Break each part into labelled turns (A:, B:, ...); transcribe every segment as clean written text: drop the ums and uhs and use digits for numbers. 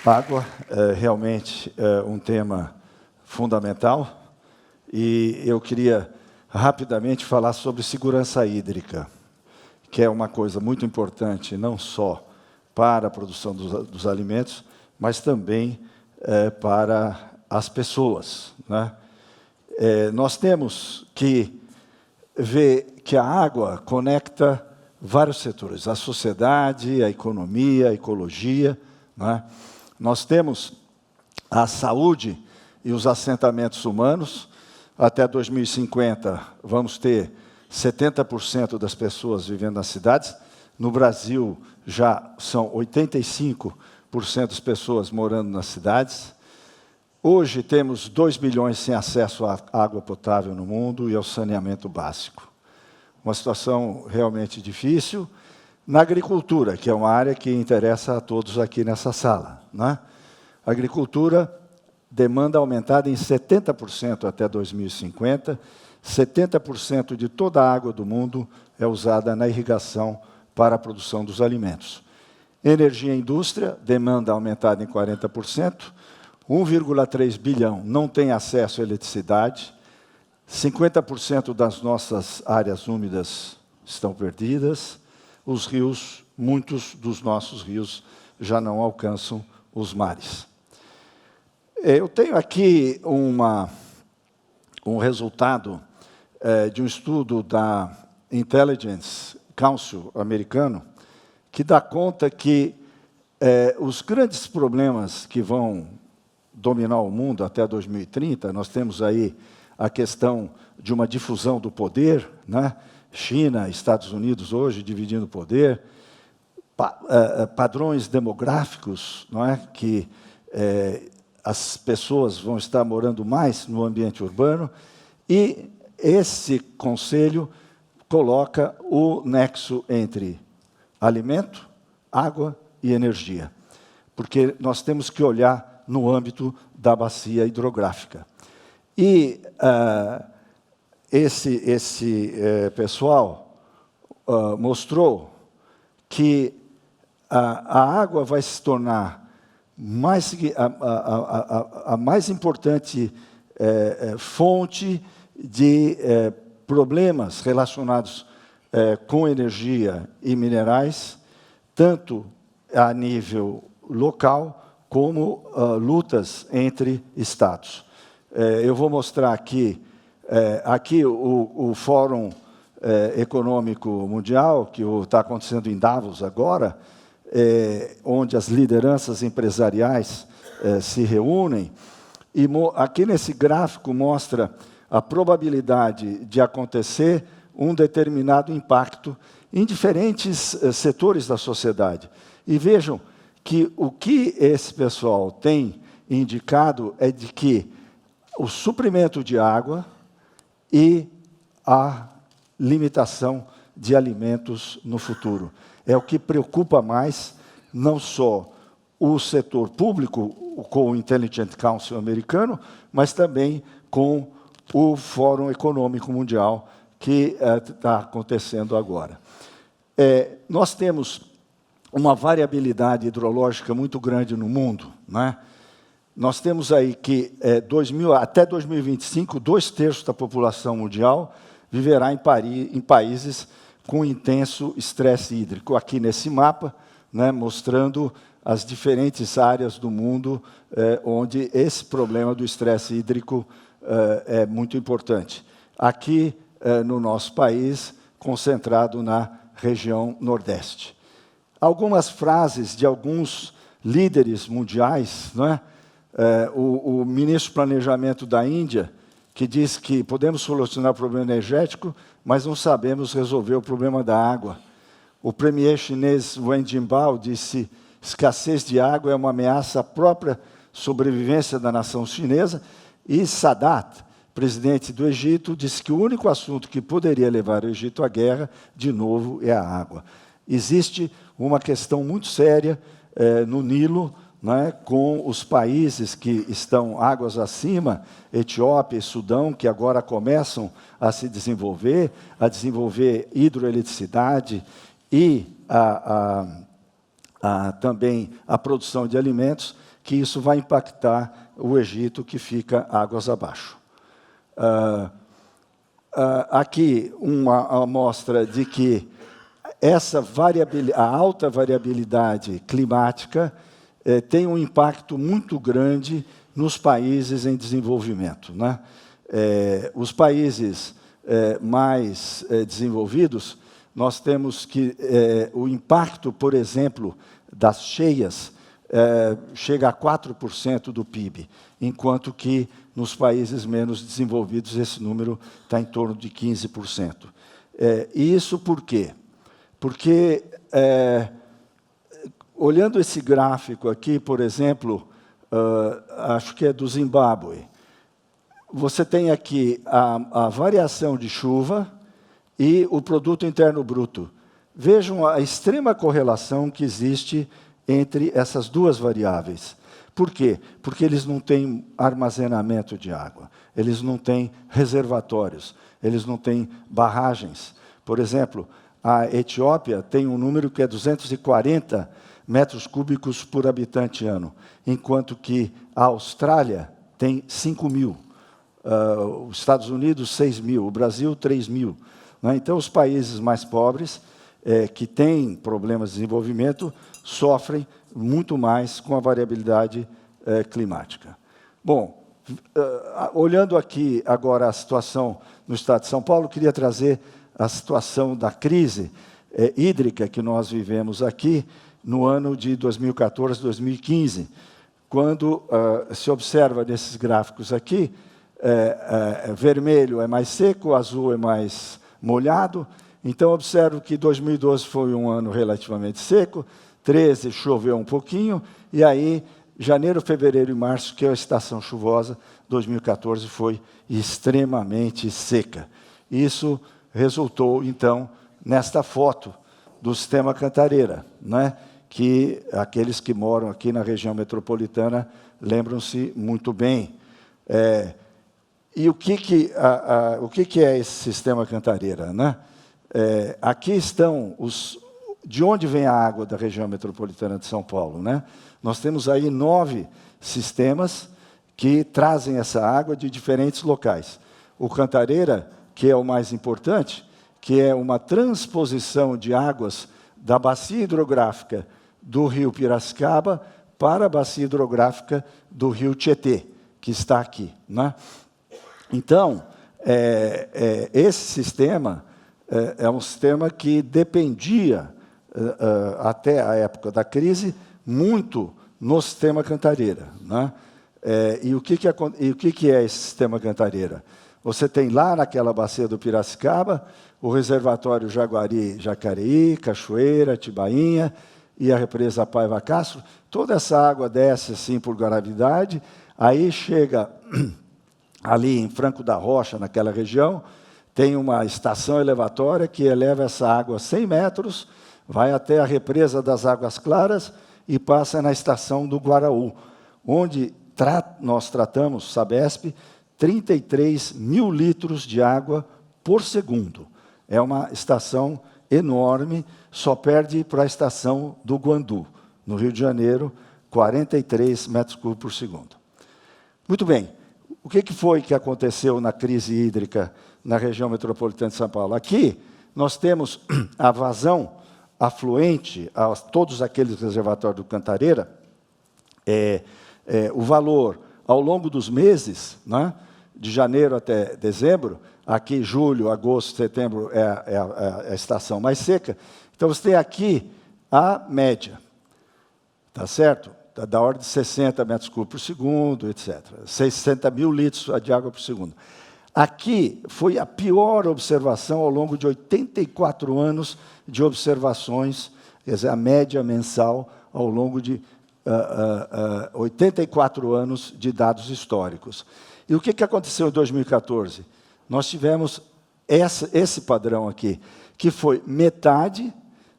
A: Água é realmente um tema fundamental e eu queria rapidamente falar sobre segurança hídrica, que é uma coisa muito importante não só para a produção dos alimentos, mas também para as pessoas, né? Nós temos que ver que a água conecta vários setores, a sociedade, a economia, a ecologia, né? Nós temos a saúde e os assentamentos humanos. Até 2050, vamos ter 70% das pessoas vivendo nas cidades. No Brasil, já são 85% das pessoas morando nas cidades. Hoje, temos 2 bilhões sem acesso à água potável no mundo e ao saneamento básico. Uma situação realmente difícil. Na agricultura, que é uma área que interessa a todos aqui nessa sala, né? A agricultura demanda aumentada em 70% até 2050. 70% de toda a água do mundo é usada na irrigação para a produção dos alimentos. Energia e indústria, demanda aumentada em 40%. 1,3 bilhão não tem acesso à eletricidade. 50% das nossas áreas úmidas estão perdidas. Os rios, muitos dos nossos rios, já não alcançam os mares. Eu tenho aqui um resultado de um estudo da Intelligence Council americano, que dá conta que os grandes problemas que vão dominar o mundo até 2030, nós temos aí a questão de uma difusão do poder, né? China, Estados Unidos hoje dividindo o poder, padrões demográficos, não é? Que as pessoas vão estar morando mais no ambiente urbano, e esse conselho coloca o nexo entre alimento, água e energia, porque nós temos que olhar no âmbito da bacia hidrográfica. E esse pessoal mostrou que a água vai se tornar a mais importante fonte de problemas relacionados com energia e minerais, tanto a nível local como lutas entre estados. Eu vou mostrar aqui o Fórum Econômico Mundial, que está acontecendo em Davos agora, onde as lideranças empresariais se reúnem, e aqui nesse gráfico mostra a probabilidade de acontecer um determinado impacto em diferentes setores da sociedade. E vejam que o que esse pessoal tem indicado é de que o suprimento de água e a limitação de alimentos no futuro é o que preocupa mais, não só o setor público, com o Intelligence Council americano, mas também com o Fórum Econômico Mundial, que está acontecendo agora. Nós temos uma variabilidade hidrológica muito grande no mundo, né? Nós temos aí que até 2025, 2/3 da população mundial viverá em países com intenso estresse hídrico. Aqui nesse mapa, né, mostrando as diferentes áreas do mundo onde esse problema do estresse hídrico é muito importante. Aqui, no nosso país, concentrado na região Nordeste. Algumas frases de alguns líderes mundiais, né? O ministro do Planejamento da Índia, que diz que podemos solucionar o problema energético, mas não sabemos resolver o problema da água. O premier chinês Wen Jiabao disse: escassez de água é uma ameaça à própria sobrevivência da nação chinesa. E Sadat, presidente do Egito, disse que o único assunto que poderia levar o Egito à guerra, de novo, é a água. Existe uma questão muito séria no Nilo, né, com os países que estão águas acima, Etiópia e Sudão, que agora começam a se desenvolver, hidroeletricidade e também a produção de alimentos, que isso vai impactar o Egito, que fica águas abaixo. Aqui uma amostra de que a alta variabilidade climática tem um impacto muito grande nos países em desenvolvimento, né? Os países mais desenvolvidos, nós temos que o impacto, por exemplo, das cheias chega a 4% do PIB, enquanto que nos países menos desenvolvidos esse número está em torno de 15%. E isso por quê? Porque, olhando esse gráfico aqui, por exemplo, acho que é do Zimbábue, você tem aqui a variação de chuva e o produto interno bruto. Vejam a extrema correlação que existe entre essas duas variáveis. Por quê? Porque eles não têm armazenamento de água, eles não têm reservatórios, eles não têm barragens. Por exemplo, a Etiópia tem um número que é 240 metros cúbicos por habitante ano, enquanto que a Austrália tem 5.000, os Estados Unidos 6.000, o Brasil 3.000. Né? Então, os países mais pobres, que têm problemas de desenvolvimento, sofrem muito mais com a variabilidade climática. Bom, olhando aqui agora a situação no estado de São Paulo, queria trazer a situação da crise hídrica que nós vivemos aqui no ano de 2014, 2015, quando se observa nesses gráficos aqui, vermelho é mais seco, azul é mais molhado. Então, observo que 2012 foi um ano relativamente seco, 2013 choveu um pouquinho, e aí, janeiro, fevereiro e março, que é a estação chuvosa, 2014 foi extremamente seca. Isso resultou, então, nesta foto do sistema Cantareira, né? Que aqueles que moram aqui na região metropolitana lembram-se muito bem. E o que é esse sistema Cantareira, né? Aqui estão de onde vem a água da região metropolitana de São Paulo, né? Nós temos aí 9 sistemas que trazem essa água de diferentes locais. O Cantareira, que é o mais importante, que é uma transposição de águas da bacia hidrográfica do rio Piracicaba para a bacia hidrográfica do rio Tietê, que está aqui, né? Então, esse sistema é um sistema que dependia, até a época da crise, muito no sistema Cantareira, né? E o que é esse sistema Cantareira? Você tem lá naquela bacia do Piracicaba o reservatório Jaguari, Jacareí, Cachoeira, Tibainha e a represa Paiva Castro. Toda essa água desce assim por gravidade, aí chega ali em Franco da Rocha, naquela região, tem uma estação elevatória que eleva essa água 100 metros, vai até a represa das Águas Claras e passa na estação do Guaraú, onde nós tratamos, Sabesp, 33 mil litros de água por segundo. É uma estação enorme, só perde para a estação do Guandu, no Rio de Janeiro, 43 metros cúbicos por segundo. Muito bem, o que foi que aconteceu na crise hídrica na região metropolitana de São Paulo? Aqui nós temos a vazão afluente a todos aqueles reservatórios do Cantareira, o valor ao longo dos meses, né, de janeiro até dezembro, aqui julho, agosto, setembro é a estação mais seca. Então, você tem aqui a média, tá certo? Da ordem de 60 metros cúbicos por segundo, etc. 60 mil litros de água por segundo. Aqui foi a pior observação ao longo de 84 anos de observações, quer dizer, a média mensal ao longo de 84 anos de dados históricos. E o que aconteceu em 2014? Nós tivemos esse padrão aqui, que foi metade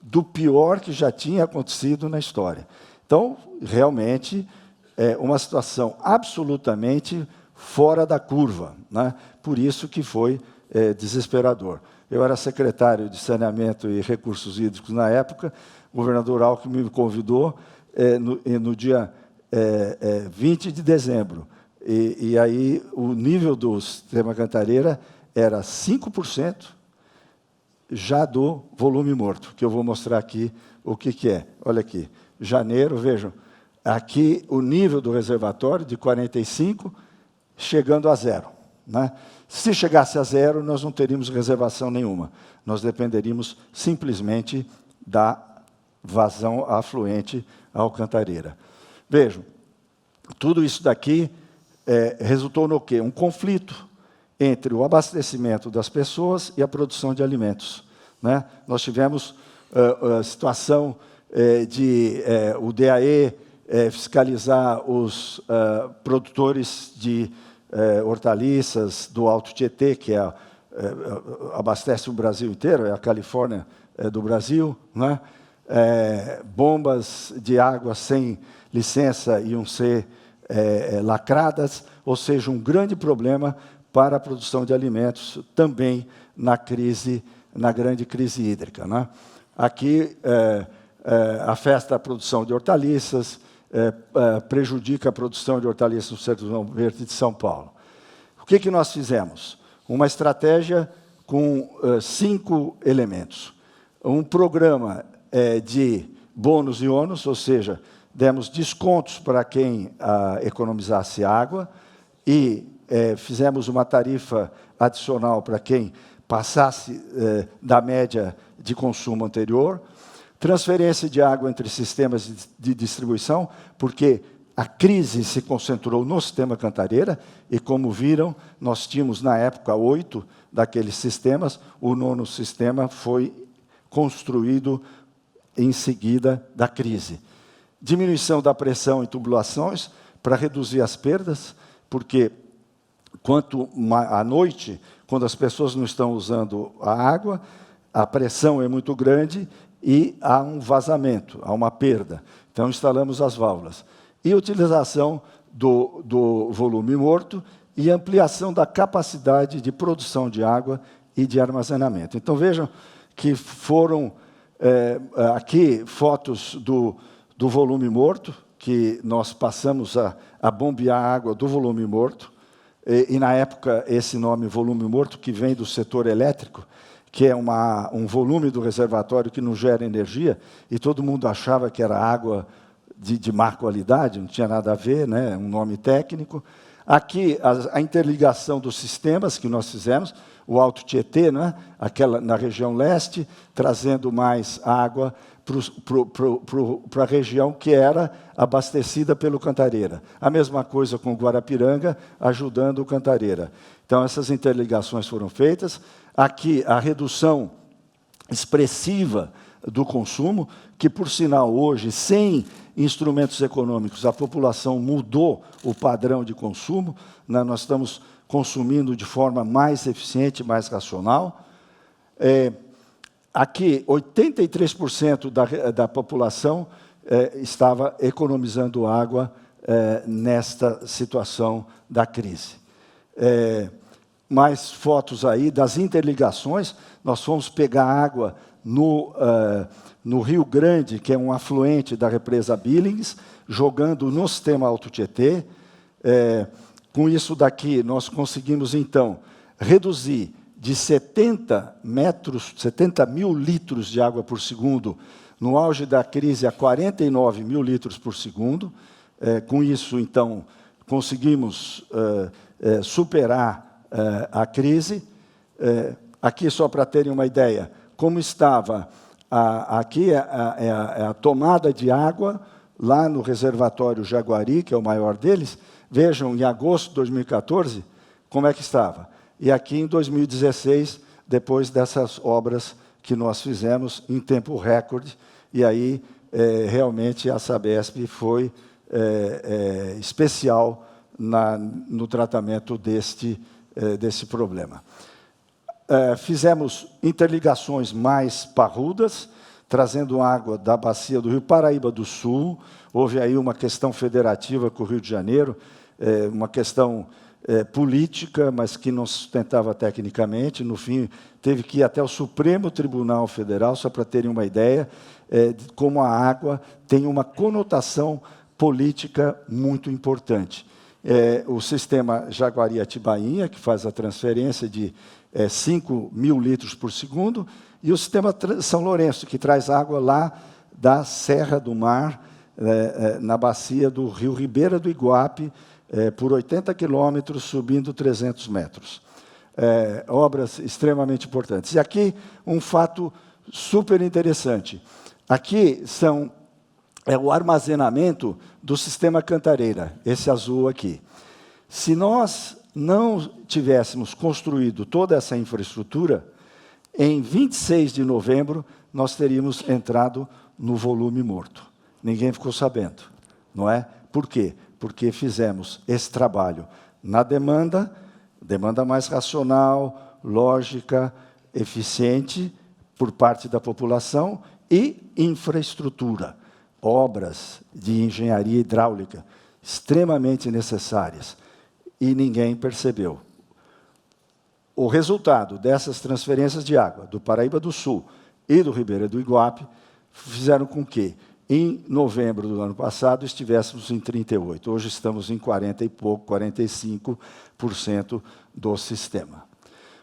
A: do pior que já tinha acontecido na história. Então, realmente, é uma situação absolutamente fora da curva, né? Por isso que foi desesperador. Eu era secretário de Saneamento e Recursos Hídricos na época, o governador Alckmin me convidou, no dia 20 de dezembro, e aí o nível do sistema Cantareira era 5% já do volume morto, que eu vou mostrar aqui o que é. Olha aqui, janeiro, vejam, aqui o nível do reservatório de 45, chegando a zero, né? Se chegasse a zero, nós não teríamos reservação nenhuma. Nós dependeríamos simplesmente da vazão afluente à Cantareira. Vejam, tudo isso daqui resultou no quê? Um conflito entre o abastecimento das pessoas e a produção de alimentos, né? Nós tivemos a situação de o DAE fiscalizar os produtores de hortaliças do Alto Tietê, que abastece o Brasil inteiro, é a Califórnia do Brasil, né? Bombas de água sem licença iam ser lacradas, ou seja, um grande problema para a produção de alimentos, também na grande crise hídrica, né? Aqui, afeta a produção de hortaliças, prejudica a produção de hortaliças no Sertão Verde de São Paulo. O que nós fizemos? Uma estratégia com 5 elementos. Um programa de bônus e ônus, ou seja, demos descontos para quem economizasse água e fizemos uma tarifa adicional para quem passasse da média de consumo anterior. Transferência de água entre sistemas de distribuição, porque a crise se concentrou no sistema Cantareira, e como viram, nós tínhamos na época 8 daqueles sistemas, o 9º sistema foi construído em seguida da crise. Diminuição da pressão em tubulações para reduzir as perdas, porque à noite, quando as pessoas não estão usando a água, a pressão é muito grande e há um vazamento, há uma perda. Então, instalamos as válvulas. E utilização do volume morto e ampliação da capacidade de produção de água e de armazenamento. Então, vejam que foram aqui fotos do volume morto, que nós passamos a bombear a água do volume morto, e na época, esse nome volume morto, que vem do setor elétrico, que é um volume do reservatório que não gera energia, e todo mundo achava que era água de má qualidade, não tinha nada a ver, né? Um nome técnico. Aqui, a interligação dos sistemas que nós fizemos, o Alto Tietê, né? Na região leste, trazendo mais água para a região que era abastecida pelo Cantareira. A mesma coisa com o Guarapiranga, ajudando o Cantareira. Então, essas interligações foram feitas. Aqui, a redução expressiva do consumo, que, por sinal, hoje, sem instrumentos econômicos, a população mudou o padrão de consumo, né? Nós estamos consumindo de forma mais eficiente, mais racional. Aqui, 83% da população estava economizando água nesta situação da crise. Mais fotos aí das interligações. Nós fomos pegar água no Rio Grande, que é um afluente da represa Billings, jogando no sistema Alto Tietê. Com isso daqui, nós conseguimos, então, reduzir de 70 mil litros de água por segundo, no auge da crise, a 49 mil litros por segundo. Com isso, então, conseguimos superar a crise. Aqui, só para terem uma ideia, como estava aqui a tomada de água lá no reservatório Jaguari, que é o maior deles. Vejam, em agosto de 2014, como é que estava. E aqui, em 2016, depois dessas obras que nós fizemos em tempo recorde, e aí, realmente, a Sabesp foi especial no tratamento desse problema. Fizemos interligações mais parrudas, trazendo água da bacia do Rio Paraíba do Sul. Houve aí uma questão federativa com o Rio de Janeiro, uma questão política, mas que não se sustentava tecnicamente. No fim, teve que ir até o Supremo Tribunal Federal, só para terem uma ideia de como a água tem uma conotação política muito importante. O sistema Jaguari-Atibainha, que faz a transferência de 5 mil litros por segundo, e o sistema São Lourenço, que traz água lá da Serra do Mar, na bacia do rio Ribeira do Iguape, por 80 quilômetros, subindo 300 metros. Obras extremamente importantes. E aqui, um fato super interessante. Aqui é o armazenamento do sistema Cantareira, esse azul aqui. Se nós não tivéssemos construído toda essa infraestrutura, em 26 de novembro, nós teríamos entrado no volume morto. Ninguém ficou sabendo, não é? Por quê? Porque fizemos esse trabalho na demanda mais racional, lógica, eficiente, por parte da população, e infraestrutura, obras de engenharia hidráulica, extremamente necessárias, e ninguém percebeu. O resultado dessas transferências de água do Paraíba do Sul e do Ribeira do Iguape fizeram com que, em novembro do ano passado, estivéssemos em 38%. Hoje estamos em 40 e pouco, 45% do sistema.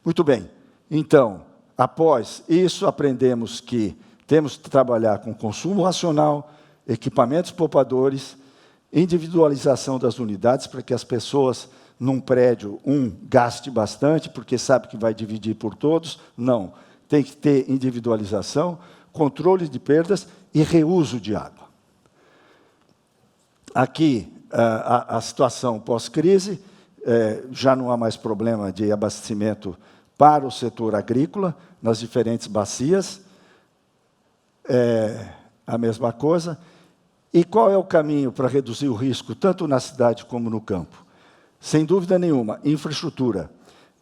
A: Muito bem. Então, após isso, aprendemos que temos que trabalhar com consumo racional, equipamentos poupadores, individualização das unidades, para que as pessoas, num prédio, gaste bastante, porque sabe que vai dividir por todos. Não. Tem que ter individualização, controle de perdas e reuso de água. Aqui, a situação pós-crise, já não há mais problema de abastecimento para o setor agrícola, nas diferentes bacias. A mesma coisa. E qual é o caminho para reduzir o risco, tanto na cidade como no campo? Sem dúvida nenhuma, infraestrutura.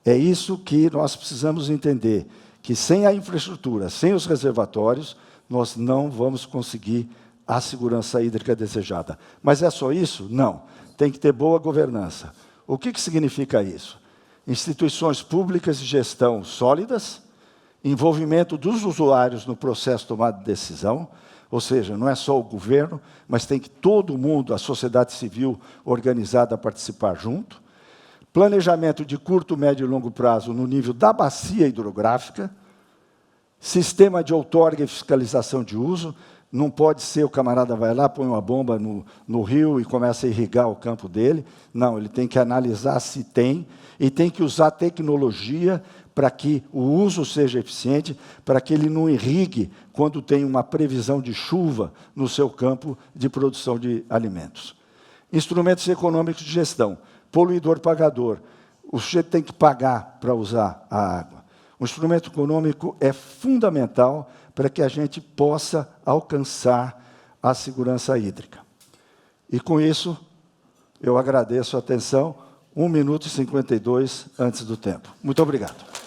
A: É isso que nós precisamos entender, que sem a infraestrutura, sem os reservatórios, nós não vamos conseguir a segurança hídrica desejada. Mas é só isso? Não. Tem que ter boa governança. O que significa isso? Instituições públicas de gestão sólidas, envolvimento dos usuários no processo de tomada de decisão, ou seja, não é só o governo, mas tem que todo mundo, a sociedade civil organizada, participar junto. Planejamento de curto, médio e longo prazo no nível da bacia hidrográfica. Sistema de outorga e fiscalização de uso. Não pode ser o camarada vai lá, põe uma bomba no rio e começa a irrigar o campo dele. Não, ele tem que analisar se tem, e tem que usar tecnologia para que o uso seja eficiente, para que ele não irrigue quando tem uma previsão de chuva no seu campo de produção de alimentos. Instrumentos econômicos de gestão. Poluidor-pagador. O sujeito tem que pagar para usar a água. O instrumento econômico é fundamental para que a gente possa alcançar a segurança hídrica. E, com isso, eu agradeço a atenção. 1 minuto e 52 antes do tempo. Muito obrigado.